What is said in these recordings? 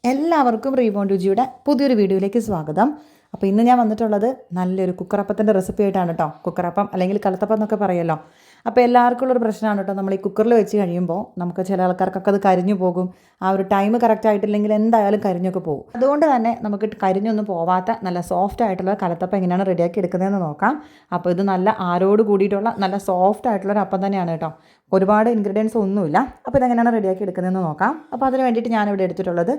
എല്ലാവർക്കും റീബോൺ രുചിയുടെ പുതിയൊരു വീഡിയോയിലേക്ക് സ്വാഗതം. അപ്പോൾ ഇന്ന് ഞാൻ വന്നിട്ടുള്ളത് നല്ലൊരു കുക്കറപ്പത്തിൻ്റെ റെസിപ്പി ആയിട്ടാണ് കേട്ടോ. കുക്കറപ്പം അല്ലെങ്കിൽ കലത്തപ്പം എന്നൊക്കെ പറയുമല്ലോ. അപ്പോൾ എല്ലാവർക്കും ഉള്ളൊരു പ്രശ്നമാണ് കേട്ടോ, നമ്മൾ ഈ കുക്കറിൽ വെച്ച് കഴിയുമ്പോൾ നമുക്ക് ചില ആൾക്കാർക്കൊക്കെ അത് കരിഞ്ഞു പോകും. ആ ഒരു ടൈം കറക്റ്റ് ആയിട്ടില്ലെങ്കിൽ എന്തായാലും കരിഞ്ഞൊക്കെ പോകും. അതുകൊണ്ട് തന്നെ നമുക്ക് കരിഞ്ഞൊന്നും പോവാത്ത നല്ല സോഫ്റ്റ് ആയിട്ടുള്ള കലത്തപ്പം എങ്ങനെയാണ് റെഡിയാക്കി എടുക്കുന്നതെന്ന് നോക്കാം. അപ്പോൾ ഇത് നല്ല ആരോട് കൂടിയിട്ടുള്ള നല്ല സോഫ്റ്റ് ആയിട്ടുള്ളൊരു അപ്പം തന്നെയാണ് കേട്ടോ. ഒരുപാട് ഇൻഗ്രീഡിയൻസ് ഒന്നുമില്ല. അപ്പോൾ ഇതെങ്ങനെയാണ് റെഡിയാക്കി എടുക്കുന്നതെന്ന് നോക്കാം. അപ്പോൾ അതിന് വേണ്ടിയിട്ട് ഞാനിവിടെ എടുത്തിട്ടുള്ളത്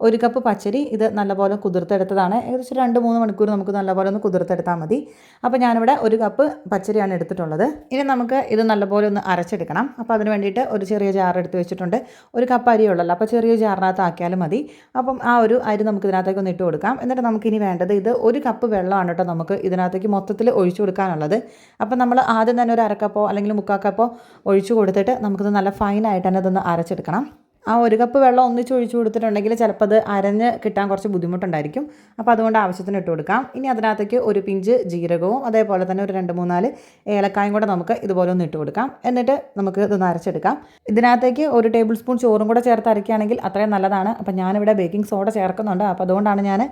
1 കപ്പ് പച്ചരി. ഇത് നല്ലപോലെ കുതിർത്തെടുത്തതാണ്. ഏകദേശം 2-3 മണിക്കൂർ നമുക്ക് നല്ലപോലെ ഒന്ന് കുതിർത്തെടുത്താൽ മതി. അപ്പോൾ ഞാനിവിടെ 1 കപ്പ് പച്ചരിയാണ് എടുത്തിട്ടുള്ളത്. ഇനി നമുക്ക് ഇത് നല്ലപോലെ ഒന്ന് അരച്ചെടുക്കണം. അപ്പോൾ അതിന് വേണ്ടിയിട്ട് ഒരു ചെറിയ ജാർ എടുത്ത് വെച്ചിട്ടുണ്ട്. 1 കപ്പ് അരിയുള്ളല്ലോ, അപ്പോൾ ചെറിയ ജാറിനകത്ത് ആക്കിയാലും മതി. അപ്പം ആ ഒരു അരി നമുക്ക് ഇതിനകത്തേക്ക് ഒന്ന് ഇട്ട് കൊടുക്കാം. എന്നിട്ട് നമുക്കിനി വേണ്ടത് ഇത് 1 കപ്പ് വെള്ളമാണ് കേട്ടോ നമുക്ക് ഇതിനകത്തേക്ക് മൊത്തത്തിൽ ഒഴിച്ചു കൊടുക്കാനുള്ളത്. അപ്പോൾ നമ്മൾ ആദ്യം തന്നെ ഒരു അരക്കപ്പോ അല്ലെങ്കിൽ 3/4 കപ്പോ ഒഴിച്ചു കൊടുത്തിട്ട് നമുക്കിത് നല്ല ഫൈനായിട്ട് തന്നെ ഇതൊന്ന് അരച്ചെടുക്കണം. ആ 1 കപ്പ് വെള്ളം ഒന്നിച്ച് ഒഴിച്ചു കൊടുത്തിട്ടുണ്ടെങ്കിൽ ചിലപ്പോൾ അത് അരഞ്ഞ് കിട്ടാൻ കുറച്ച് ബുദ്ധിമുട്ടുണ്ടായിരിക്കും. അപ്പോൾ അതുകൊണ്ട് ആവശ്യത്തിന് ഇട്ട് കൊടുക്കാം. ഇനി അതിനകത്തേക്ക് ഒരു പിഞ്ച് ജീരകവും അതേപോലെ തന്നെ ഒരു 2-3-4 ഏലക്കായും കൂടെ നമുക്ക് ഇതുപോലെ ഒന്ന് ഇട്ട് കൊടുക്കാം. എന്നിട്ട് നമുക്ക് ഇതൊന്ന് അരച്ചെടുക്കാം. ഇതിനകത്തേക്ക് 1 ടേബിൾ സ്പൂൺ ചോറും കൂടെ ചേർത്ത് അരയ്ക്കുകയാണെങ്കിൽ അത്രയും നല്ലതാണ്. അപ്പോൾ ഞാനിവിടെ ബേക്കിംഗ് സോഡ ചേർക്കുന്നുണ്ട്. അപ്പോൾ അതുകൊണ്ടാണ് ഞാൻ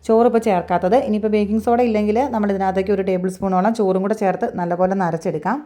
ചോറ് ഇപ്പോൾ ചേർക്കാത്തത്. ഇനിയിപ്പോൾ ബേക്കിംഗ് സോഡ ഇല്ലെങ്കിൽ നമ്മൾ ഇതിനകത്തേക്ക് 1 ടേബിൾ സ്പൂണോളം ചോറും കൂടെ ചേർത്ത് നല്ലപോലെ ഒന്ന് അരച്ചെടുക്കാം.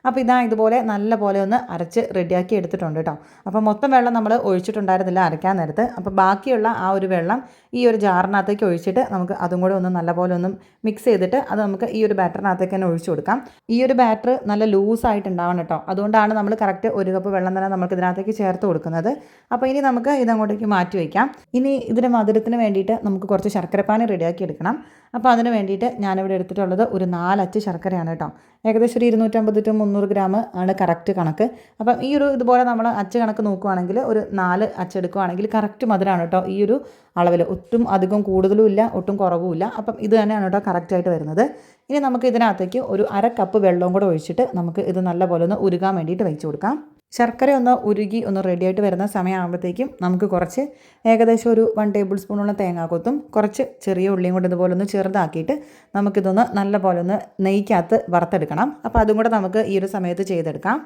അപ്പോൾ ഇതുപോലെ നല്ലപോലെ ഒന്ന് അരച്ച് റെഡിയാക്കി എടുത്തിട്ടുണ്ട് കേട്ടോ. അപ്പോൾ മൊത്തം വെള്ളം നമ്മൾ ഒഴിച്ചിട്ടുണ്ടായിരുന്നില്ല അരയ്ക്കാൻ നേരത്ത്. അപ്പോൾ ബാക്കിയുള്ള ആ ഒരു വെള്ളം ഈ ഒരു ജാറിനകത്തേക്ക് ഒഴിച്ചിട്ട് നമുക്ക് അതും കൂടെ ഒന്ന് നല്ലപോലെ ഒന്ന് മിക്സ് ചെയ്തിട്ട് അത് നമുക്ക് ഈ ഒരു ബാറ്ററിനകത്തേക്ക് തന്നെ ഒഴിച്ചു കൊടുക്കാം. ഈ ഒരു ബാറ്റർ നല്ല ലൂസായിട്ടുണ്ടാവണം കേട്ടോ. അതുകൊണ്ടാണ് നമ്മൾ കറക്റ്റ് 1 കപ്പ് വെള്ളം തന്നെ നമുക്ക് ഇതിനകത്തേക്ക് ചേർത്ത് കൊടുക്കുന്നത്. അപ്പോൾ ഇനി നമുക്ക് ഇതങ്ങോട്ടേക്ക് മാറ്റി വയ്ക്കാം. ഇനി ഇതിൻ്റെ മധുരത്തിന് വേണ്ടിയിട്ട് നമുക്ക് കുറച്ച് ശർക്കരപ്പാനി റെഡിയാക്കി എടുക്കണം. അപ്പോൾ അതിന് വേണ്ടിയിട്ട് ഞാനിവിടെ എടുത്തിട്ടുള്ളത് ഒരു 4 അച്ച് ശർക്കരയാണ് കേട്ടോ. ഏകദേശം ഒരു 250-300 ഗ്രാം ആണ് കറക്റ്റ് കണക്ക്. അപ്പം ഈ ഒരു ഇതുപോലെ നമ്മൾ അച്ച് കണക്ക് നോക്കുവാണെങ്കിൽ ഒരു 4 അച്ചെടുക്കുവാണെങ്കിൽ കറക്റ്റ് മധുരമാണ് കേട്ടോ. ഈ ഒരു അളവിൽ ഒട്ടും അധികം കൂടുതലും ഇല്ല, ഒട്ടും കുറവുമില്ല. അപ്പം ഇത് തന്നെയാണ് കേട്ടോ കറക്റ്റായിട്ട് വരുന്നത്. ഇനി നമുക്ക് ഇതിനകത്തേക്ക് ഒരു 1/2 കപ്പ് വെള്ളവും കൂടെ ഒഴിച്ചിട്ട് നമുക്ക് ഇത് നല്ലപോലെ ഒന്ന് ഉരുകാൻ വേണ്ടിയിട്ട് വെച്ച് കൊടുക്കാം. ശർക്കര ഒന്ന് ഉരുകി ഒന്ന് റെഡിയായിട്ട് വരുന്ന സമയമാകുമ്പോഴത്തേക്കും നമുക്ക് കുറച്ച് ഏകദേശം ഒരു 1 ടേബിൾ സ്പൂണോളം തേങ്ങാക്കൊത്തും കുറച്ച് ചെറിയ ഉള്ളിയും കൂടെ ഇതുപോലെ ഒന്ന് ചെറുതാക്കിയിട്ട് നമുക്കിതൊന്ന് നല്ലപോലെ ഒന്ന് നെയ്ക്കകത്ത് വറുത്തെടുക്കണം. അപ്പോൾ അതും കൂടെ നമുക്ക് ഈ ഒരു സമയത്ത് ചെയ്തെടുക്കാം.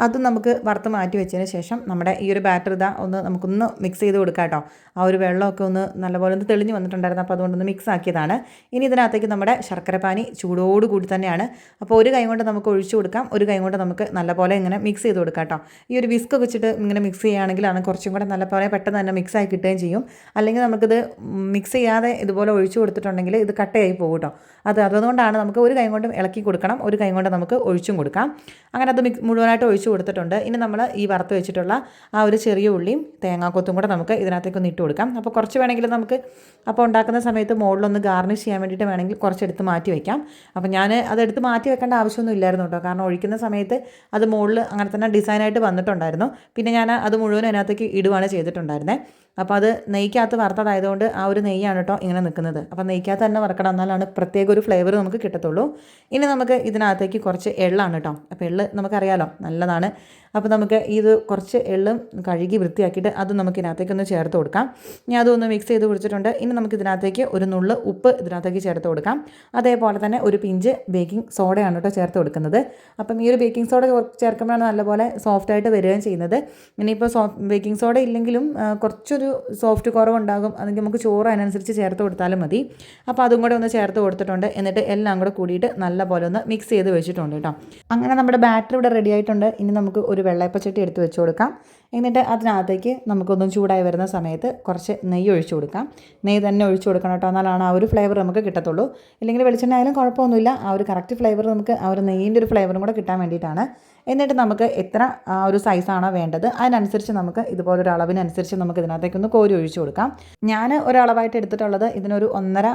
അതും നമുക്ക് വറുത്ത് മാറ്റി വെച്ചതിന് ശേഷം നമ്മുടെ ഈ ഒരു ബാറ്റർ നമുക്കൊന്ന് മിക്സ് ചെയ്ത് കൊടുക്കാം കേട്ടോ. ആ ഒരു വെള്ളമൊക്കെ ഒന്ന് നല്ലപോലെ ഒന്ന് തെളിഞ്ഞ് വന്നിട്ടുണ്ടായിരുന്നു. അപ്പോൾ അതുകൊണ്ടൊന്ന് മിക്സ് ആക്കിയതാണ്. ഇനി ഇതിനകത്തേക്ക് നമ്മുടെ ശർക്കരപ്പാനി ചൂടോടുകൂടി തന്നെയാണ്. അപ്പോൾ ഒരു കൈ കൊണ്ട് നമുക്ക് ഒഴിച്ചു കൊടുക്കാം, ഒരു കൈ കൊണ്ട് നമുക്ക് നല്ലപോലെ ഇങ്ങനെ മിക്സ് ചെയ്ത് കൊടുക്കാം കേട്ടോ. ഈ ഒരു വിസ്ക് വെച്ചിട്ട് ഇങ്ങനെ മിക്സ് ചെയ്യുകയാണെങ്കിലാണ് കുറച്ചും കൂടെ നല്ലപോലെ പെട്ടെന്ന് തന്നെ മിക്സ് ആയി കിട്ടുകയും ചെയ്യും. അല്ലെങ്കിൽ നമുക്കിത് മിക്സ് ചെയ്യാതെ ഇതുപോലെ ഒഴിച്ചു കൊടുത്തിട്ടുണ്ടെങ്കിൽ ഇത് കട്ടയായി പോകും കേട്ടോ. അതുകൊണ്ടാണ് നമുക്ക് ഒരു കൈ കൊണ്ട് ഇളക്കി കൊടുക്കണം, ഒരു കൈ കൊണ്ട് നമുക്ക് ഒഴിച്ചും കൊടുക്കാം. അങ്ങനെ അത് മുഴുവനായിട്ട് ഒഴിച്ചു കൊടുത്തിട്ടുണ്ട്. ഇനി നമ്മൾ ഈ വറുത്ത് വെച്ചിട്ടുള്ള ആ ഒരു ചെറിയ ഉള്ളിയും തേങ്ങാക്കൊത്തും കൂടെ നമുക്ക് ഇതിനകത്തേക്ക് ഒന്ന് ഇട്ട് കൊടുക്കാം. അപ്പോൾ കുറച്ച് വേണമെങ്കിൽ നമുക്ക് അപ്പോൾ ഉണ്ടാക്കുന്ന സമയത്ത് മുകളിലൊന്ന് ഗാർണിഷ് ചെയ്യാൻ വേണ്ടിയിട്ട് വേണമെങ്കിൽ കുറച്ചെടുത്ത് മാറ്റി വയ്ക്കാം. അപ്പോൾ ഞാൻ അതെടുത്ത് മാറ്റി വെക്കേണ്ട ആവശ്യമൊന്നും ഇല്ലായിരുന്നു കേട്ടോ. കാരണം ഒഴിക്കുന്ന സമയത്ത് അത് മുകളിൽ അങ്ങനെ തന്നെ ഡിസൈനായിട്ട് വന്നിട്ടുണ്ടായിരുന്നു. പിന്നെ ഞാൻ അത് മുഴുവൻ അതിനകത്തേക്ക് ഇടുവാണ് ചെയ്തിട്ടുണ്ടായിരുന്നത്. അപ്പോൾ അത് നെയ്ക്കകത്ത് വറുത്തതായതുകൊണ്ട് ആ ഒരു നെയ്യാണ് കേട്ടോ ഇങ്ങനെ നിൽക്കുന്നത്. അപ്പോൾ നെയ്ക്കകത്ത് തന്നെ വറുക്കണം, എന്നാലാണ് പ്രത്യേക ഒരു ഫ്ലേവർ നമുക്ക് കിട്ടത്തുള്ളൂ. ഇനി നമുക്ക് ഇതിനകത്തേക്ക് കുറച്ച് എള്ളാണ് കേട്ടോ. അപ്പോൾ എള്ള് നമുക്കറിയാലോ നല്ലതാണ്. അപ്പോൾ നമുക്ക് ഇത് കുറച്ച് എള്ളും കഴുകി വൃത്തിയാക്കിയിട്ട് അത് നമുക്ക് ഇതിനകത്തേക്കൊന്ന് ചേർത്ത് കൊടുക്കാം. ഞാൻ അതൊന്ന് മിക്സ് ചെയ്ത് കുടിച്ചിട്ടുണ്ട്. ഇനി നമുക്ക് ഇതിനകത്തേക്ക് ഒരു നുള്ള് ഉപ്പ് ഇതിനകത്തേക്ക് ചേർത്ത് കൊടുക്കാം. അതേപോലെ തന്നെ ഒരു പിഞ്ച് ബേക്കിംഗ് സോഡയാണ് കേട്ടോ ചേർത്ത് കൊടുക്കുന്നത്. അപ്പം ഈ ഒരു ബേക്കിംഗ് സോഡ ചേർക്കുമ്പോഴാണ് നല്ലപോലെ സോഫ്റ്റായിട്ട് വരികയും ചെയ്യുന്നത്. ഇനിയിപ്പോൾ ബേക്കിംഗ് സോഡ ഇല്ലെങ്കിലും കുറച്ചൊരു സോഫ്റ്റ് കുറവുണ്ടാകും. അല്ലെങ്കിൽ നമുക്ക് ചോറ് അതിനനുസരിച്ച് ചേർത്ത് കൊടുത്താലും മതി. അപ്പോൾ അതും കൂടെ ഒന്ന് ചേർത്ത് കൊടുത്തിട്ടുണ്ട്. എന്നിട്ട് എല്ലാം കൂടെ കൂടിയിട്ട് നല്ലപോലെ ഒന്ന് മിക്സ് ചെയ്ത് വെച്ചിട്ടുണ്ട് കേട്ടോ. അങ്ങനെ നമ്മുടെ ബാറ്റർ ഇവിടെ റെഡി ആയിട്ടുണ്ട്. ഇനി നമുക്ക് ഒരു വെള്ളയപ്പച്ചട്ടി എടുത്ത് വെച്ച് കൊടുക്കാം. എന്നിട്ട് അതിനകത്തേക്ക് നമുക്കൊന്നും ചൂടായി വരുന്ന സമയത്ത് കുറച്ച് നെയ്യ് ഒഴിച്ചു കൊടുക്കാം. നെയ്യ് തന്നെ ഒഴിച്ചു കൊടുക്കണം കേട്ടോ, എന്നാലാണ് ആ ഒരു ഫ്ലേവർ നമുക്ക് കിട്ടത്തുള്ളൂ. ഇല്ലെങ്കിൽ വെളിച്ചെണ്ണ ആയാലും കുഴപ്പമൊന്നുമില്ല. ആ ഒരു കറക്റ്റ് ഫ്ലേവർ നമുക്ക് ആ ഒരു നെയ്യിൻ്റെ ഒരു ഫ്ലേവറും കൂടെ കിട്ടാൻ വേണ്ടിയിട്ടാണ്. എന്നിട്ട് നമുക്ക് എത്ര ആ ഒരു സൈസാണോ വേണ്ടത് അതിനനുസരിച്ച് നമുക്ക് ഇതുപോലൊരു അളവിനനുസരിച്ച് നമുക്ക് ഇതിനകത്തേക്കൊന്ന് കോരി ഒഴിച്ചു കൊടുക്കാം. ഞാൻ ഒരളവായിട്ട് എടുത്തിട്ടുള്ളത് ഇതിനൊരു 1.5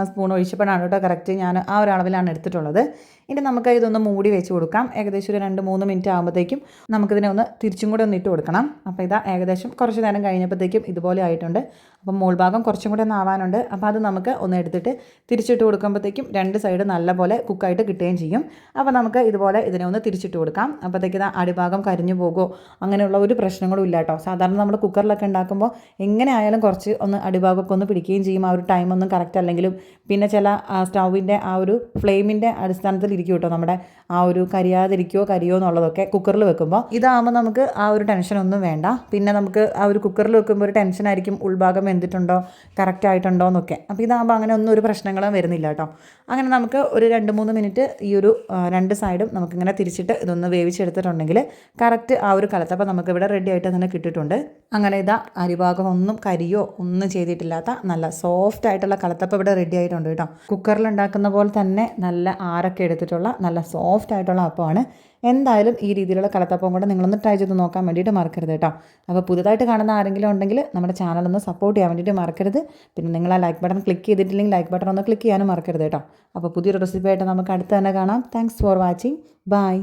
സ്പൂൺ ഒഴിച്ചപ്പോഴാണ് കേട്ടോ കറക്റ്റ് ഞാൻ ആ ഒരു അളവിലാണ് എടുത്തിട്ടുള്ളത്. ഇനി നമുക്ക് ഇതൊന്ന് മൂടി വെച്ച് കൊടുക്കാം. ഏകദേശം ഒരു 2-3 മിനിറ്റ് ആകുമ്പോഴത്തേക്കും നമുക്കിതിനെ ഒന്ന് തിരിച്ചും കൂടെ ഒന്ന് ഇട്ട് കൊടുക്കണം. അപ്പോൾ ഇതാ ഏകദേശം കുറച്ച് നേരം കഴിഞ്ഞപ്പോഴത്തേക്കും ഇതുപോലെ ആയിട്ടുണ്ട്. അപ്പം മുകൾ ഭാഗം കുറച്ചും കൂടെ ഒന്ന് ആവാനുണ്ട്. അപ്പോൾ അത് നമുക്ക് ഒന്ന് എടുത്തിട്ട് തിരിച്ചിട്ട് കൊടുക്കുമ്പോഴത്തേക്കും 2 സൈഡ് നല്ലപോലെ കുക്കായിട്ട് കിട്ടുകയും ചെയ്യും. അപ്പോൾ നമുക്ക് ഇതുപോലെ ഇതിനെ ഒന്ന് തിരിച്ചിട്ട് കൊടുക്കാം. അപ്പോഴത്തേക്ക് ഇത് അടിഭാഗം കരിഞ്ഞു പോകുമോ അങ്ങനെയുള്ള ഒരു പ്രശ്നങ്ങളും ഇല്ല കേട്ടോ. സാധാരണ നമ്മൾ കുക്കറിലൊക്കെ ഉണ്ടാക്കുമ്പോൾ എങ്ങനെ ആയാലും കുറച്ച് ഒന്ന് അടിഭാഗമൊക്കെ ഒന്ന് പിടിക്കുകയും ചെയ്യും. ആ ഒരു ടൈമൊന്നും കറക്റ്റ് അല്ലെങ്കിലും പിന്നെ ചില സ്റ്റൗവിൻ്റെ ആ ഒരു ഫ്ലെയിമിൻ്റെ അടിസ്ഥാനത്തിൽ ഇരിക്കും കേട്ടോ നമ്മുടെ ആ ഒരു കരിയാതിരിക്കുകയോ കരിയോ എന്നുള്ളതൊക്കെ കുക്കറിൽ വെക്കുമ്പോൾ. ഇതാകുമ്പോൾ നമുക്ക് ആ ഒരു ടെൻഷനൊന്നും വേണ്ട. പിന്നെ നമുക്ക് ആ ഒരു കുക്കറിൽ വെക്കുമ്പോൾ ഒരു ടെൻഷനായിരിക്കും ഉൾഭാഗം വെന്തിട്ടുണ്ടോ കറക്റ്റ് ആയിട്ടുണ്ടോ എന്നൊക്കെ. അപ്പോൾ ഇതാകുമ്പോൾ അങ്ങനെ ഒന്നും ഒരു പ്രശ്നങ്ങളും വരുന്നില്ല കേട്ടോ. അങ്ങനെ നമുക്ക് ഒരു 2-3 മിനിറ്റ് ഈ ഒരു 2 സൈഡും നമുക്കിങ്ങനെ തിരിച്ചിട്ട് ഇതൊന്ന് വേവിച്ചെടുത്തിട്ടുണ്ടെങ്കിൽ കറക്റ്റ് ആ ഒരു കലത്തപ്പം നമുക്കിവിടെ റെഡി ആയിട്ട് തന്നെ കിട്ടിയിട്ടുണ്ട്. അങ്ങനെ ഇതാ അരിഭാഗം ഒന്നും കരിയോ ഒന്നും ചെയ്തിട്ടില്ലാത്ത നല്ല സോഫ്റ്റ് ആയിട്ടുള്ള കലത്തപ്പം ഇവിടെ റെഡി ആയിട്ടുണ്ട് കേട്ടോ. കുക്കറിൽ ഉണ്ടാക്കുന്ന പോലെ തന്നെ നല്ല ആരൊക്കെ എടുത്തിട്ടുള്ള നല്ല സോഫ്റ്റ് ആയിട്ടുള്ള അപ്പമാണ്. എന്തായാലും ഈ രീതിയിലുള്ള കലത്തപ്പം കൂടെ നിങ്ങളൊന്ന് ട്രൈ ചെയ്ത് നോക്കാൻ വേണ്ടിയിട്ട് മറക്കരുത് കേട്ടോ. അപ്പോൾ പുതുതായിട്ട് കാണുന്ന ആരെങ്കിലും ഉണ്ടെങ്കിൽ നമ്മുടെ ചാനലൊന്ന് സപ്പോർട്ട് ചെയ്യാൻ വേണ്ടിയിട്ട് മറക്കരുത്. പിന്നെ നിങ്ങൾ ആ ലൈക്ക് ബട്ടൺ ക്ലിക്ക് ചെയ്തിട്ടില്ലെങ്കിൽ ലൈക്ക് ബട്ടൺ ഒന്ന് ക്ലിക്ക് ചെയ്യാനും മറക്കരുത് കേട്ടോ. അപ്പോൾ പുതിയൊരു റെസിപ്പി ആയിട്ട് നമുക്ക് അടുത്ത് തന്നെ കാണാം. Thanks for watching. ബൈ.